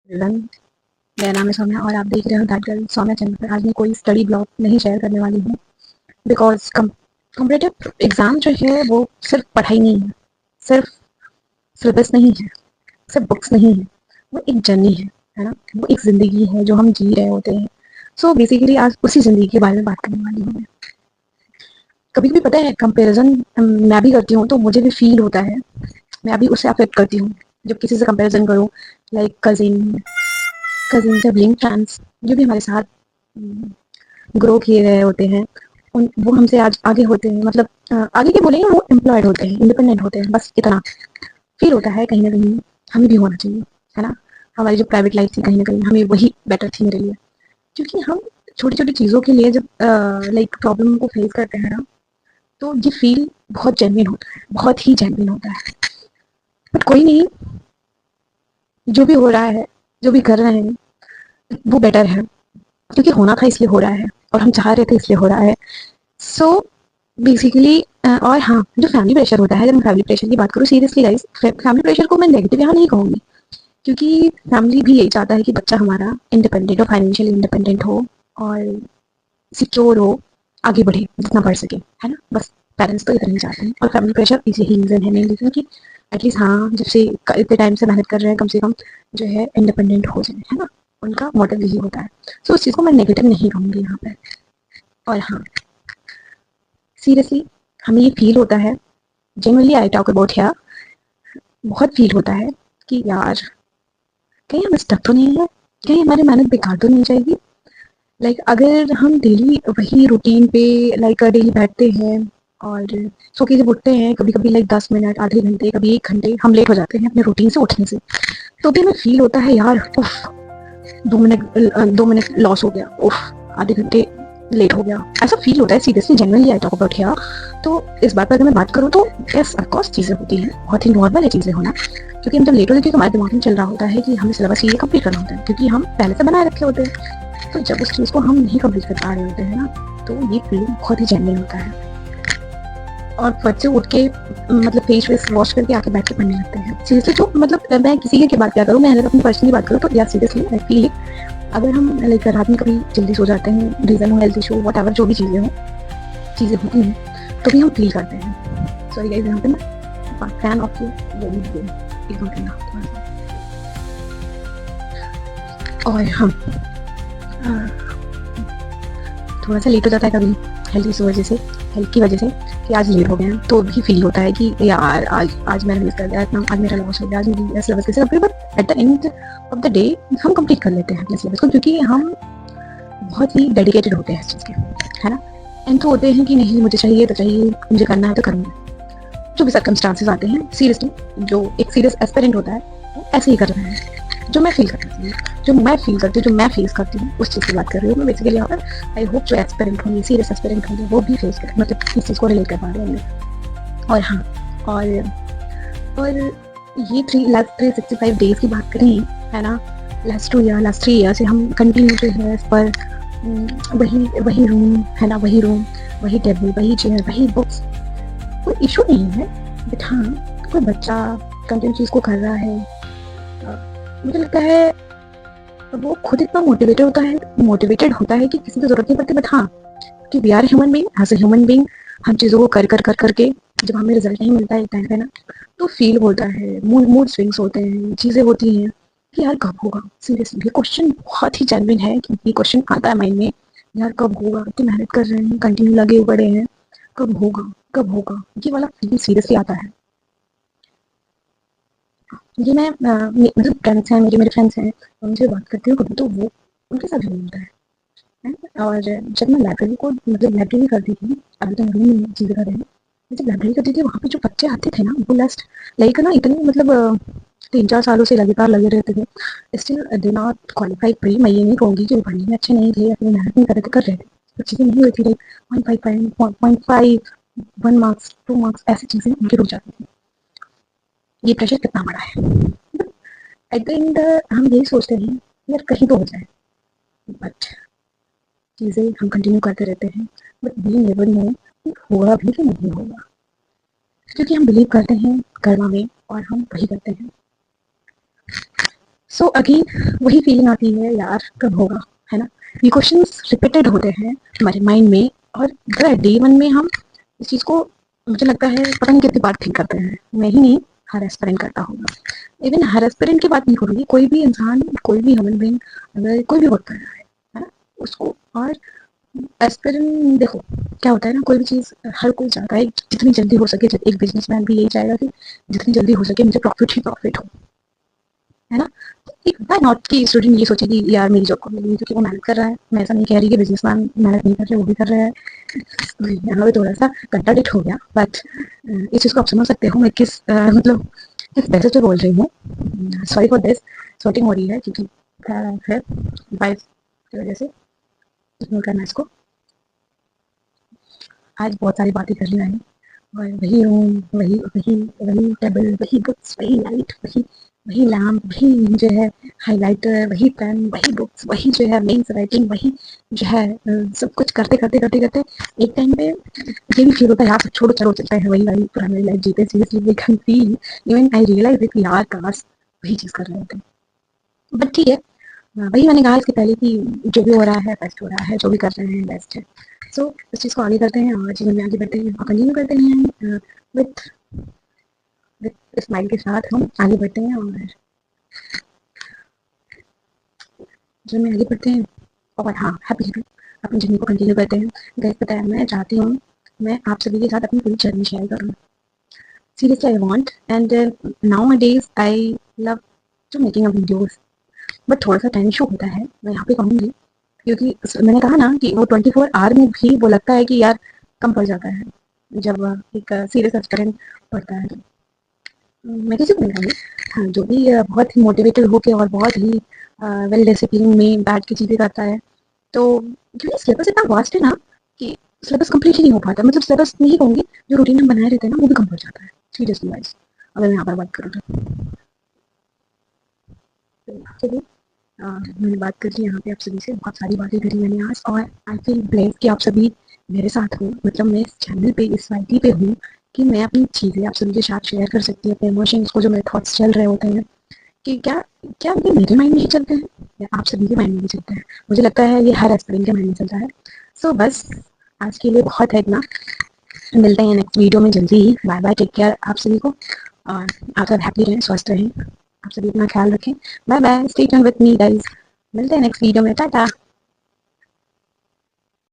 Run मेरा नाम है सौम्या और आप देख रहे हो दैट गर्ल सौम्या चैनल पर। आज मैं कोई स्टडी ब्लॉग नहीं शेयर करने वाली हूँ बिकॉज कॉम्पिटेटिव एग्ज़ाम जो है वो सिर्फ पढ़ाई नहीं है, सिर्फ सिलेबस नहीं है, सिर्फ बुक्स नहीं है। वो एक जर्नी है ना। वो एक ज़िंदगी है जो हम जी रहे होते हैं। सो बेसिकली आज उसी ज़िंदगी के बारे में बात करने वाली हूँ मैं। कभी कभी पता है कंपेरिजन मैं भी करती हूँ तो मुझे भी फील होता है। मैं अभी उससे अफेक्ट करती हूँ जब किसी से कंपेरिजन करूँ, लाइक कजिन सिबलिंग फ्रेंड्स जो भी हमारे साथ ग्रो किए गए होते हैं। उन वो हमसे आज आगे होते हैं, मतलब आगे के बोलेंगे वो एम्प्लॉयड होते हैं, इंडिपेंडेंट होते हैं, बस इतना फील होता है कहीं ना कहीं। हमें भी होना चाहिए, है ना। हमारी जो प्राइवेट लाइफ थी कहीं ना कहीं हमें वही बेटर थी मेरे लिए, क्योंकि हम छोटी छोटी चीज़ों के लिए जब लाइक प्रॉब्लम को फेस करते हैं ना, तो ये फील बहुत जेन्युइन होता है, बहुत ही जेन्युइन होता है। बट कोई नहीं, जो भी हो रहा है, जो भी कर रहे हैं वो बेटर है, क्योंकि होना था इसलिए हो रहा है और हम चाह रहे थे इसलिए हो रहा है। सो बेसिकली और हाँ, जो फैमिली प्रेशर होता है, जब मैं फैमिली प्रेशर की बात करूँ सीरियसली गाइस, फैमिली प्रेशर को मैं नेगेटिव यहाँ नहीं कहूँगी, क्योंकि फैमिली भी यही चाहता है कि बच्चा हमारा इंडिपेंडेंट हो, फाइनेंशियली इंडिपेंडेंट हो और सिक्योर हो, आगे बढ़े जितना बढ़ सके, है ना। बस पेरेंट्स तो इतना ही चाहते हैं, और फैमिली प्रेशर यही रीज़न है, मेन रीज़न कि एटलीस्ट हाँ, जब से इतने टाइम से मेहनत कर रहे हैं, कम से कम जो है इंडिपेंडेंट हो जाए, है ना। उनका मोटिव यही होता है। सो उस चीज़ को मैं नेगेटिव नहीं कहूँगी यहाँ पे। और हाँ, सीरियसली हमें ये फील होता है, generally I talk about here, बहुत फील होता है कि यार कहीं हम स्टक तो नहीं है, कहीं हमारी मेहनत बेकार तो नहीं जाएगी। लाइक अगर हम डेली वही रूटीन पे लाइक डेली बैठते हैं और सो के जब उठते हैं, कभी कभी लाइक 10 मिनट, आधे घंटे, कभी 1 घंटे हम लेट हो जाते हैं अपने रूटीन से उठने से, तो भी हमें फील होता है यार उफ, 2 मिनट लॉस हो गया, उफ, आधे घंटे लेट हो गया, ऐसा फील होता है। Seriously genuinely I talk about here. तो इस बात पर अगर मैं बात करूँ तो यस ऑफकोर्स चीज़ें होती हैं, बहुत ही नॉर्मल है चीज़ें होना, क्योंकि हम जब लेट होते हैं तो हमारे दिमाग में चल रहा होता है कि हमें सिलेबस ये कंप्लीट करना होता है, क्योंकि हम पहले से बनाए रखे होते हैं। तो जब उस चीज़ को हम नहीं कंप्लीट कर पा रहे होते हैं ना, तो ये फीलिंग बहुत ही जेन्युइन होता है। और फट से उठ के मतलब फेस वेस वॉश करके आके बैठ के पढ़ने लगते हैं। सीरियसली जो मतलब मैं किसी की बात क्या करूँ, मैं अगर अपनी पर्सनली बात करूँ तो यार सीरियसली आई फील इट। अगर हम लाइक रात में कभी जल्दी सो जाते हैं, रीज़न हो हेल्थ इशू वट एवर, जो भी चीज़ें होती हैं, तो भी हम फील करते हैं। सॉरी गाइस, यहाँ पे मैं फैन ऑफ यू वो भी एकदम करना और हम थोड़ा सा लेट हो जाता है कभी हेल्थ की वजह से कि आज लेट हो गए हैं, तो भी फील होता है कि यार आज मैंने मिस कर दिया इतना, आज मेरा लॉस हो गया, आज मेरी सिलेबस कैसे complete. But at the end of the day हम कंप्लीट कर लेते हैं अपने सिलेबस को, क्योंकि हम बहुत ही डेडिकेटेड होते हैं इस चीज़ के, है ना। एंड तो होते हैं कि नहीं मुझे चाहिए तो चाहिए, मुझे करना है तो करूँगा, जो भी सर्कमस्टांसेस आते हैं। सीरियसली जो एक सीरियस एस्पिरेंट होता है वो ऐसे ही कर रहा है। जो मैं फील करती हूँ, जो मैं फील करती हूँ, जो मैं फेस करती हूँ, उस चीज़ की बात कर रही हूँ मैं बेसिकली यहाँ पर। आई होप जो एस्पिरेंट होंगे, सीरियस एस्पिरेंट होंगे, वो भी फेस कर, मतलब इस चीज़ को रिलेट कर पा रहे होंगे। और हाँ, और ये लास्ट 365 डेज़ की बात करें, है ना, लास्ट 3 ईयर से हम कंटिन्यू जो है इस पर वही रूम, है ना, वही टेबल, वही चेयर, वही बुक्स, कोई इशू नहीं है। बट हाँ, कोई बच्चा कंटिन्यू चीज़ को कर रहा है, मुझे लगता है वो खुद इतना मोटिवेटेड होता है कि किसी की जरूरत नहीं पड़ती। बट हाँ, कि we are human being, as a human being हम चीज़ों को कर जब हमें रिजल्ट नहीं मिलता है टाइम पे ना, तो फील होता है, मूड स्विंग्स होते हैं, चीज़ें होती हैं कि यार कब होगा। सीरियसली ये क्वेश्चन बहुत ही जेन्युइन है, कि ये क्वेश्चन आता है माइंड में, यार कब होगा, इतनी मेहनत कर रहे हैं, कंटिन्यू लगे पड़े हैं, कब होगा, ये वाला फील सीरियसली आता है। ये मैं मतलब फ्रेंड्स हैं मेरे फ्रेंड्स हैं, उनसे बात करती हूँ कभी, तो वो उनके साथ भी होता है। और जब मैं लाइब्रेरी को मतलब लाइब्रेरी करती थी, अभी तो मैं रूम में चीज़ें कर रही हूँ, जब लाइब्रेरी करती थी वहाँ पे जो बच्चे आते थे ना, वो लास्ट लाइक ना इतने मतलब 3-4 सालों से लगातार लगे रहते थे, still they not qualify pre. मैं ये नहीं कहूँगी कि वो पढ़ने में अच्छे नहीं थे, अपनी मेहनत नहीं कर रहे थे, कर रहे थे, तो चीज़ें नहीं हुई थी, लाइक 1.5, 1 मार्क्स 2 मार्क्स ऐसी चीज़ें उनकी रुक जाती थी। ये प्रेशर कितना बड़ा है। एट द एंड हम यही सोचते हैं यार कहीं तो हो जाए, बट चीज़ें हम कंटिन्यू करते रहते हैं, बट वी नेवर नो कि होगा भी कि नहीं होगा, क्योंकि हम बिलीव करते हैं कर्मा में और हम वही करते हैं। सो अगेन वही फीलिंग आती है, यार कब होगा, है ना। ये क्वेश्चंस रिपीटेड होते हैं हमारे माइंड में, और डे वन में हम इस चीज़ को, मुझे लगता है पता नहीं कितनी बार थिंक करते हैं। मैं ही नहीं, हर एस्पिरेंट करता होगा। इवन हर एस्पिरेंट की बात नहीं करूँगी, कोई भी इंसान, कोई भी ह्यूमन बीइंग अगर कोई भी वर्क कर रहा है ना, उसको। और एस्पिरेंट देखो क्या होता है ना, कोई भी चीज़ हर कोई चाहता है जितनी जल्दी हो सके। एक बिजनेसमैन भी यही चाहेगा कि जितनी जल्दी हो सके मुझे प्रॉफिट ही प्रॉफिट हो, है ना। एक बार नॉट की स्टूडेंट ये सोचे कि यार मेरी जॉब को मिली क्योंकि वो मेहनत कर रहा है। मैं ऐसा नहीं कह रही कि बिजनेसमैन मेहनत नहीं कर रहे, वो भी कर रहे हैं। यहाँ पे थोड़ा सा कंट्राडिक्ट हो गया, बट इस चीज़ को आप समझ सकते हो मैं किस मतलब किस वजह से बोल रही हूँ। सॉरी फॉर दिस, स्वेटिंग हो रही है क्योंकि है वाइफ की वजह से। इग्नोर करना इसको। आज बहुत सारी बातें कर ली मैंने, और वही रूम, वही वही वही टेबल, वही बुक्स, वही लाइट, वही वही लैम्प, वही जो है हाइलाइटर, वही पेन, वही बुक्स, वही जो है मेन्स राइटिंग, वही जो है सब कुछ करते करते करते करते एक टाइम पे ये भी फील होता है यार सब छोड़ो, चलो चलते हैं वही वाली पुरानी लाइफ जीते। Seriously we can feel, even I realise it यार काश वही चीज़ कर रहे होते। बट ठीक है, वही मैंने कहा इसके पहले कि जो भी हो रहा है बेस्ट हो रहा है, जो भी कर रहे हैं बेस्ट है। सो इस चीज़ को आगे करते हैं और जीवन में आगे बढ़ते हैं और कंटिन्यू करते हैं विथ विथ स्माइल के साथ हम आगे बढ़ते हैं और जीवन में आगे बढ़ते हैं। और हाँ, हैप्पी अपनी जर्नी को कंटिन्यू करते हैं। गाइस पता है मैं चाहती हूँ मैं आप सभी के साथ अपनी पूरी जर्नी शेयर करूँ। Seriously I want, and nowadays I love to making a videos, but थोड़ा सा टाइम इशू होता है, मैं यहाँ पे कहूँगी। क्योंकि मैंने कहा ना कि वो 24 आवर में भी वो लगता है कि यार कम पड़ जाता है जब एक सीरियस एस्पिरेंट पढ़ता है। मैं किसी को नहीं कहूँगी, हाँ जो भी बहुत ही मोटिवेटेड होके और बहुत ही वेल डिसिप्लिन में बैठ के चीज़ें करता है, तो क्योंकि सिलेबस इतना वास्ट है ना कि सिलेबस कंप्लीट ही नहीं हो पाता। मतलब सिलेबस नहीं कहूँगी, जो रूटीन में बनाए रहते हैं ना वो भी कम पड़ जाता है सीरियसली वाइज, अगर मैं यहाँ पर बात करूँ तो। चलिए, मैंने बात कर ली यहाँ पे आप सभी से, बहुत सारी बातें करी मैंने आज, और आई फील ब्लेस्ड कि आप सभी मेरे साथ हो। मतलब मैं इस चैनल पे, इस वाईटी पे हूँ कि मैं अपनी चीज़ें आप सभी के साथ शेयर कर सकती हूँ, अपने इमोशंस को, जो मेरे थॉट्स चल रहे होते हैं कि क्या क्या ये मेरे माइंड में ही चलते हैं या आप सभी के माइंड में भी चलते हैं। मुझे लगता है ये हर एस्पिरेंट के माइंड में चलता है। सो बस आज के लिए बहुत है इतना। मिलते हैं नेक्स्ट वीडियो में जल्दी ही। बाय बाय, टेक केयर आप सभी को, और आप सब हैप्पी रहें, स्वस्थ रहें, आप सभी अपना ख्याल रखें। Bye bye, stay tuned with me guys. मिलते हैं नेक्स्ट वीडियो में, टाटा।